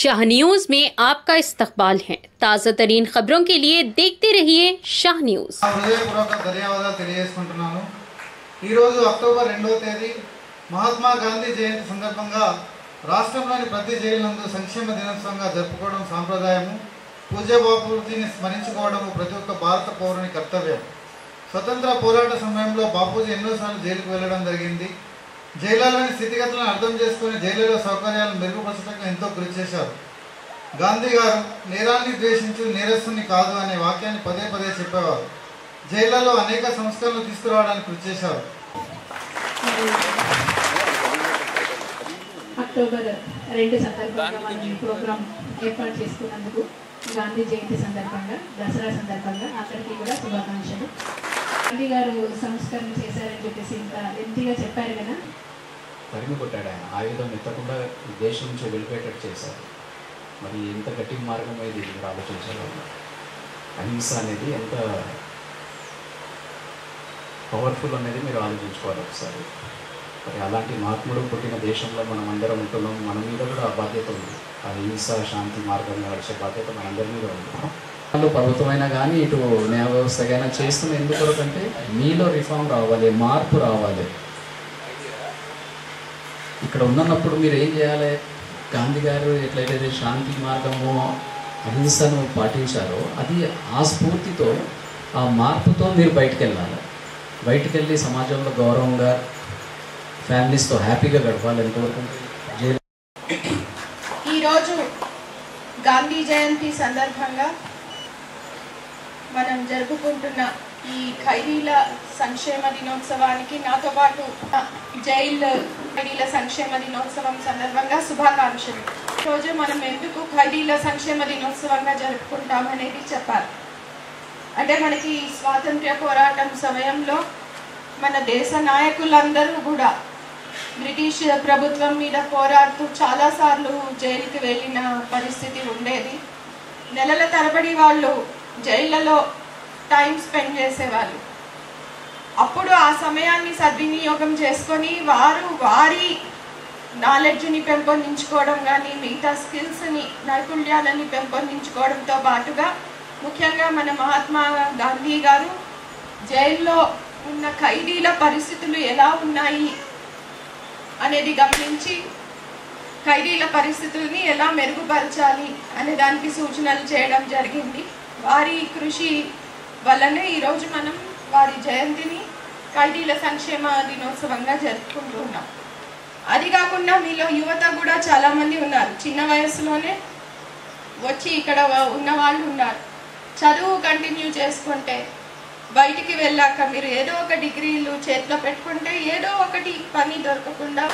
Shah news में आपका इस्तकबाल है। ताज़ा तरीन खबरों के लिए देखते रहिए शाह न्यूज। హృదయపూర్వక ధన్యవాదాలు తెలియజేసుకుంటున్నాను। ఈ రోజు అక్టోబర్ 2వ తేదీ మహాత్మా గాంధీ జయంతి సందర్భంగా రాష్ట్రంలోని ప్రతి జైలు నందు సంక్షేమ దినోత్సవంగా జరుపుకోవడం సాంప్రదాయము। పూజ్య బాపూజీని స్మరించుకోవడం ప్రతి ఒక్క భారత పౌరుని కర్తవ్యం। స్వతంత్ర పోరాట సమయంలో బాపూజీ ఎన్నోసార్లు జైలుకు వెళ్ళడం జరిగింది। జైలులోని స్థితిగతులను అర్థం చేసుకుని జైలులో సౌకర్యాలను మెరుగుపరచడానికి ఎంతో కృషి చేశారు। గాంధీ గారు నేరాన్ని ద్వేషించు నేరస్తుని కాదు అనే వాక్యాన్ని పదే పదే చెప్పేవారు। జైళ్లలో అనేక సంస్కరణలు తీసుకురావడానికి కృషి చేశారు। అక్టోబర్ 2 సందర్భంగా మనం ఈ ప్రోగ్రాం ఏర్పాటు చేసుకున్నందుకు గాంధీ జయంతి సందర్భంగా దసరా సందర్భంగా అందరికీ కూడా శుభాకాంక్షలు। గాంధీ గారు సంస్కరణ చేశారని చెప్పేసి ఇంత ఎంతగా చెప్పారు కదా, తరిమి కొట్టాడు ఆయన, ఆయుధం ఎత్తకుండా దేశం నుంచి వెళ్ళిపోయేటట్టు చేశారు। మరి ఎంత గట్టి మార్గం అనేది మీరు ఆలోచించాలి। అహింస అనేది ఎంత పవర్ఫుల్ అనేది మీరు ఆలోచించుకోవాలి ఒకసారి। మరి అలాంటి మహాత్ముడు పుట్టిన దేశంలో మనం అందరం ఉంటున్నాం, మన మీద కూడా ఆ బాధ్యత ఉంది। అహింస శాంతి మార్గంగా నడిచే బాధ్యత మనందరి మీద ఉంది। వాళ్ళు ప్రభుత్వమైనా కానీ ఇటు న్యాయ వ్యవస్థకైనా చేస్తున్న ఎందుకంటే మీలో రిఫార్మ్ రావాలి, మార్పు రావాలి। ఇక్కడ ఉన్నప్పుడు మీరు ఏం చేయాలి? గాంధీ గారు ఎట్లయితే శాంతి మార్గము అహింసను పాటించారో అది ఆ స్ఫూర్తితో ఆ మార్పుతో మీరు బయటకు వెళ్ళాలి। బయటకు వెళ్ళి సమాజంలో గౌరవంగా ఫ్యామిలీస్తో హ్యాపీగా గడపాలని కోరుకుంటున్నాను। ఈరోజు గాంధీ జయంతి సందర్భంగా మనం జరుపుకుంటున్న ఈ ఖైదీల సంక్షేమ దినోత్సవానికి నాతో పాటు ఖైదీల సంక్షేమ దినోత్సవం సందర్భంగా శుభాకాంక్షలు। రోజు మనం ఎందుకు ఖైదీల సంక్షేమ దినోత్సవంగా జరుపుకుంటామనేది చెప్పాలి। అంటే మనకి స్వాతంత్ర్య పోరాటం సమయంలో మన దేశ నాయకులందరూ కూడా బ్రిటిష్ ప్రభుత్వం మీద పోరాడుతూ చాలాసార్లు జైలుకి వెళ్ళిన పరిస్థితి ఉండేది। నెలల తరబడి వాళ్ళు జైళ్ళలో టైం స్పెండ్ చేసేవాళ్ళు। అప్పుడు ఆ సమయాన్ని సద్వినియోగం చేసుకొని వారి నాలెడ్జ్ని పెంపొందించుకోవడం కానీ మిగతా స్కిల్స్ని నైపుణ్యాలని పెంపొందించుకోవడంతో పాటుగా ముఖ్యంగా మన మహాత్మా గాంధీ గారు జైల్లో ఉన్న ఖైదీల పరిస్థితులు ఎలా ఉన్నాయి అనేది గమనించి ఖైదీల పరిస్థితుల్ని ఎలా మెరుగుపరచాలి అనే దానికి సూచనలు చేయడం జరిగింది। వారి కృషి వల్లనే ఈరోజు మనం వారి జయంతిని ఖైదీల సంక్షేమ దినోత్సవంగా జరుపుకుంటున్నాం। అది కాకుండా మీలో యువత కూడా చాలామంది ఉన్నారు, చిన్న వయసులోనే వచ్చి ఇక్కడ ఉన్న వాళ్ళు ఉన్నారు। చదువు కంటిన్యూ చేసుకుంటే బయటికి వెళ్ళాక మీరు ఏదో ఒక డిగ్రీలు చేతిలో పెట్టుకుంటే ఏదో ఒకటి పని దొరకకుండా